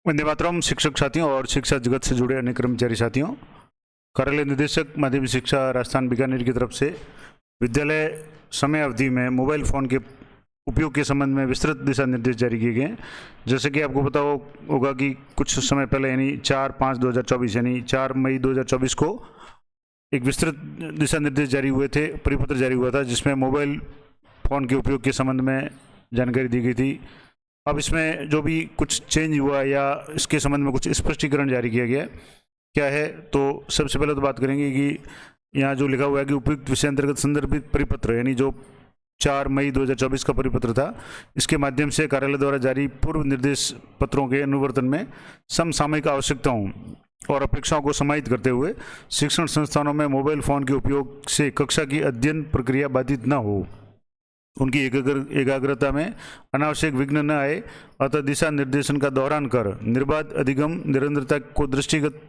वंदे मातरम। शिक्षक साथियों और शिक्षा जगत से जुड़े अन्य कर्मचारी साथियों, कार्यालय निदेशक माध्यमिक शिक्षा राजस्थान बीकानेर की तरफ से विद्यालय समय अवधि में मोबाइल फ़ोन के उपयोग के संबंध में विस्तृत दिशा निर्देश जारी किए गए हैं। जैसे कि आपको पता होगा कि कुछ समय पहले यानी 4/5/2024 यानी 4 मई 2024 को एक विस्तृत दिशा निर्देश जारी हुए थे, परिपत्र जारी हुआ था, जिसमें मोबाइल फ़ोन के उपयोग के संबंध में जानकारी दी गई थी। अब इसमें जो भी कुछ चेंज हुआ या इसके संबंध में कुछ स्पष्टीकरण जारी किया गया क्या है, तो सबसे पहले तो बात करेंगे कि यहाँ जो लिखा हुआ है कि उपयुक्त विषय अंतर्गत संदर्भित परिपत्र यानी जो 4 मई 2024 का परिपत्र था, इसके माध्यम से कार्यालय द्वारा जारी पूर्व निर्देश पत्रों के अनुवर्तन में समसामयिक आवश्यकताओं और अपेक्षाओं को समाहित करते हुए शिक्षण संस्थानों में मोबाइल फ़ोन के उपयोग से कक्षा की अध्ययन प्रक्रिया बाधित न हो, उनकी एकाग्रता में अनावश्यक विघ्न न आए, अतः दिशा निर्देशन का दोहरान कर निर्बाध अधिगम निरंतरता को दृष्टिगत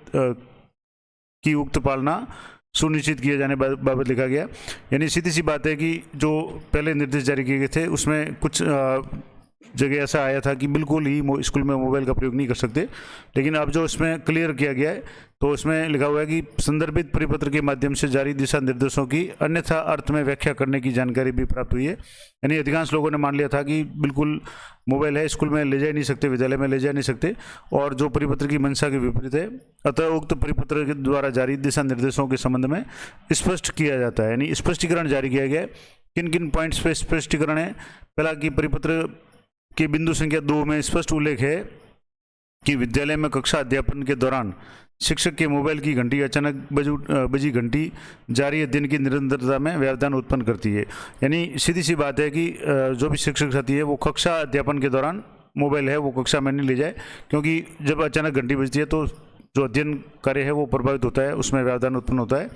की उक्त पालना सुनिश्चित किए जाने बाबत लिखा गया। यानी सीधी सी बात है कि जो पहले निर्देश जारी किए गए थे उसमें कुछ जगह ऐसा आया था कि बिल्कुल ही स्कूल में मोबाइल का प्रयोग नहीं कर सकते, लेकिन अब जो इसमें क्लियर किया गया है तो इसमें लिखा हुआ है कि संदर्भित परिपत्र के माध्यम से जारी दिशा निर्देशों की अन्यथा अर्थ में व्याख्या करने की जानकारी भी प्राप्त हुई है। यानी अधिकांश लोगों ने मान लिया था कि बिल्कुल मोबाइल है, स्कूल में ले जा नहीं सकते, विद्यालय में ले जा नहीं सकते, और जो परिपत्र की मंशा के विपरीत है। अतः उक्त परिपत्र के द्वारा जारी दिशा निर्देशों के संबंध में स्पष्ट किया जाता है, यानी स्पष्टीकरण जारी किया गया है। किन किन पॉइंट्स पे स्पष्टीकरण है? पहला कि परिपत्र के बिंदु संख्या 2 में स्पष्ट उल्लेख है कि विद्यालय में कक्षा अध्यापन के दौरान शिक्षक के मोबाइल की घंटी अचानक बजी घंटी जारी अध्ययन की निरंतरता में व्यवधान उत्पन्न करती है। यानी सीधी सी बात है कि जो भी शिक्षक साथी है वो कक्षा अध्यापन के दौरान मोबाइल है वो कक्षा में नहीं ले जाए, क्योंकि जब अचानक घंटी बजती है तो जो अध्ययन कार्य है वो प्रभावित होता है, उसमें व्यवधान उत्पन्न होता है।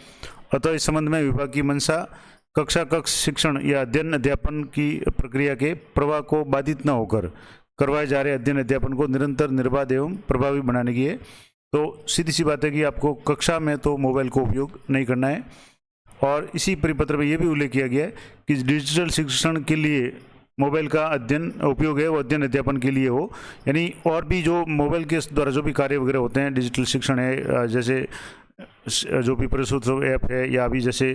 अतः इस संबंध में विभाग की मंशा कक्ष शिक्षण या अध्ययन अध्यापन की प्रक्रिया के प्रवाह को बाधित न होकर करवाए जा रहे अध्ययन अध्यापन को निरंतर निर्बाध एवं प्रभावी बनाने की है। तो सीधी सी बात है कि आपको कक्षा में तो मोबाइल को उपयोग नहीं करना है। और इसी परिपत्र में ये भी उल्लेख किया गया है कि डिजिटल शिक्षण के लिए मोबाइल का अध्ययन उपयोग है वो अध्ययन अध्यापन के लिए हो। यानी और भी जो मोबाइल के द्वारा जो भी कार्य वगैरह होते हैं, डिजिटल शिक्षण है, जैसे जो भी प्रसूत्सव ऐप है, या अभी जैसे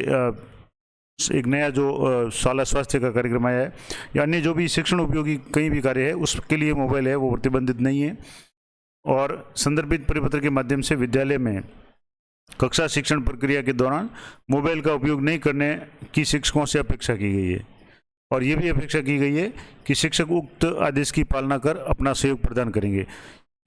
एक नया जो शाला स्वास्थ्य का कार्यक्रम आया है, या अन्य जो भी शिक्षण उपयोगी कहीं भी कार्य है उसके लिए मोबाइल है वो प्रतिबंधित नहीं है। और संदर्भित परिपत्र के माध्यम से विद्यालय में कक्षा शिक्षण प्रक्रिया के दौरान मोबाइल का उपयोग नहीं करने की शिक्षकों से अपेक्षा की गई है, और ये भी अपेक्षा की गई है कि शिक्षक उक्त आदेश की पालना कर अपना सहयोग प्रदान करेंगे।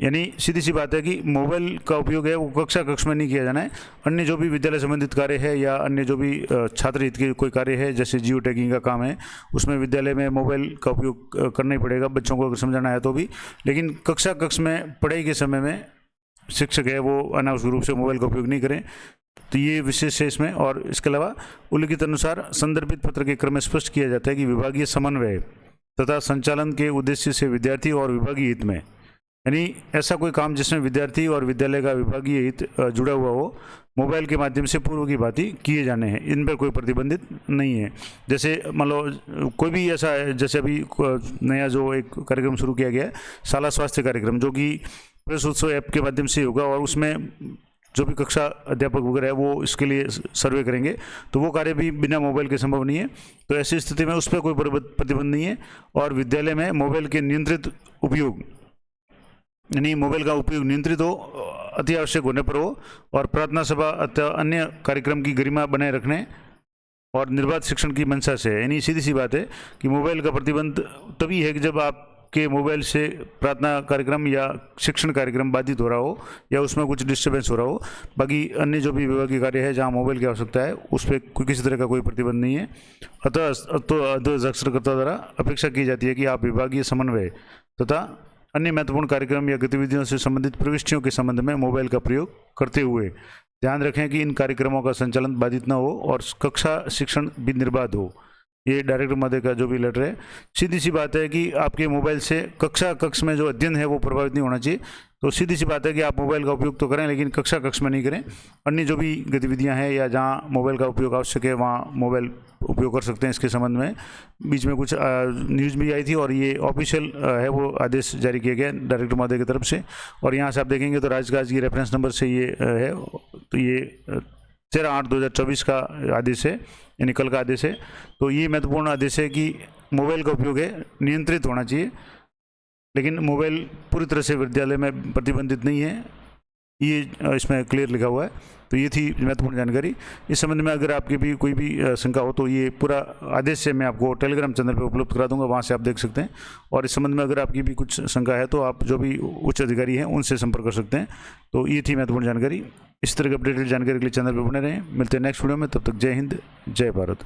यानी सीधी सी बात है कि मोबाइल का उपयोग है वो कक्ष में नहीं किया जाना है। अन्य जो भी विद्यालय संबंधित कार्य है या अन्य जो भी छात्र हित के कोई कार्य है, जैसे जियो टैगिंग का काम है, उसमें विद्यालय में मोबाइल का उपयोग करना ही पड़ेगा बच्चों को अगर समझाना है तो भी। लेकिन कक्ष में पढ़ाई के समय में शिक्षक है वो अनावश्यक रूप से मोबाइल का उपयोग नहीं करें, तो ये विशेष है इसमें। और इसके अलावा उल्लिखित अनुसार संदर्भित पत्र के क्रम में स्पष्ट किया जाता है कि विभागीय समन्वय तथा संचालन के उद्देश्य से विद्यार्थी और विभागीय हित में, यानी ऐसा कोई काम जिसमें विद्यार्थी और विद्यालय का विभागीय हित जुड़ा हुआ हो, मोबाइल के माध्यम से पूर्व की भांति किए जाने हैं, इन पर कोई प्रतिबंधित नहीं है। जैसे मान लो कोई भी ऐसा है, जैसे अभी नया जो एक कार्यक्रम शुरू किया गया है शाला स्वास्थ्य कार्यक्रम, जो कि प्रसूत्सव ऐप के माध्यम से होगा, और उसमें जो भी कक्षा अध्यापक वगैरह है वो इसके लिए सर्वे करेंगे, तो वो कार्य भी बिना मोबाइल के संभव नहीं है। तो ऐसी स्थिति में उस पर कोई प्रतिबंध नहीं है। और विद्यालय में मोबाइल के नियंत्रित उपयोग, यानी मोबाइल का उपयोग नियंत्रित हो, अति आवश्यक होने पर हो, और प्रार्थना सभा अथवा अन्य कार्यक्रम की गरिमा बनाए रखने और निर्बाध शिक्षण की मंशा से है। यानी सीधी सी बात है कि मोबाइल का प्रतिबंध तभी है कि जब आपके मोबाइल से प्रार्थना कार्यक्रम या शिक्षण कार्यक्रम बाधित हो रहा हो या उसमें कुछ डिस्टर्बेंस हो रहा हो। बाकी अन्य जो भी विभागीय कार्य है जहाँ मोबाइल की आवश्यकता है उस पर किसी तरह का कोई प्रतिबंध नहीं है। अतः तो अध्यक्षकर्ता द्वारा अपेक्षा की जाती है कि आप विभागीय समन्वय तथा अन्य महत्वपूर्ण कार्यक्रम या गतिविधियों से संबंधित प्रविष्टियों के संबंध में मोबाइल का प्रयोग करते हुए ध्यान रखें कि इन कार्यक्रमों का संचालन बाधित न हो और कक्षा शिक्षण भी निर्बाध हो। ये डायरेक्टर महोदय का जो भी लेटर है। सीधी सी बात है कि आपके मोबाइल से कक्ष में जो अध्ययन है वो प्रभावित नहीं होना चाहिए। तो सीधी सी बात है कि आप मोबाइल का उपयोग तो करें, लेकिन कक्षा कक्ष में नहीं करें। अन्य जो भी गतिविधियां हैं या जहां मोबाइल का उपयोग आवश्यक है वहां मोबाइल उपयोग कर सकते हैं। इसके संबंध में बीच में कुछ न्यूज़ भी आई थी और ये ऑफिशियल है, वो आदेश जारी किया गया डायरेक्टर महोदय की तरफ से। और यहाँ से आप देखेंगे तो राजकाज की रेफरेंस नंबर से ये है, तो ये 13/8/2024 का आदेश है, यानी कल का आदेश है। तो ये महत्वपूर्ण आदेश है कि मोबाइल का उपयोग है नियंत्रित होना चाहिए, लेकिन मोबाइल पूरी तरह से विद्यालय में प्रतिबंधित नहीं है, ये इसमें क्लियर लिखा हुआ है। तो ये थी महत्वपूर्ण जानकारी। इस संबंध में अगर आपकी भी कोई भी शंका हो तो ये पूरा आदेश से मैं आपको टेलीग्राम चैनल पे उपलब्ध करा दूंगा, वहाँ से आप देख सकते हैं। और इस संबंध में अगर आपकी भी कुछ शंका है तो आप जो भी उच्च अधिकारी हैं उनसे संपर्क कर सकते हैं। तो ये थी महत्वपूर्ण जानकारी। इस तरह की अपडेटेड जानकारी के लिए चैनल पर बने रहें। मिलते हैं नेक्स्ट वीडियो में, तब तक जय हिंद, जय भारत।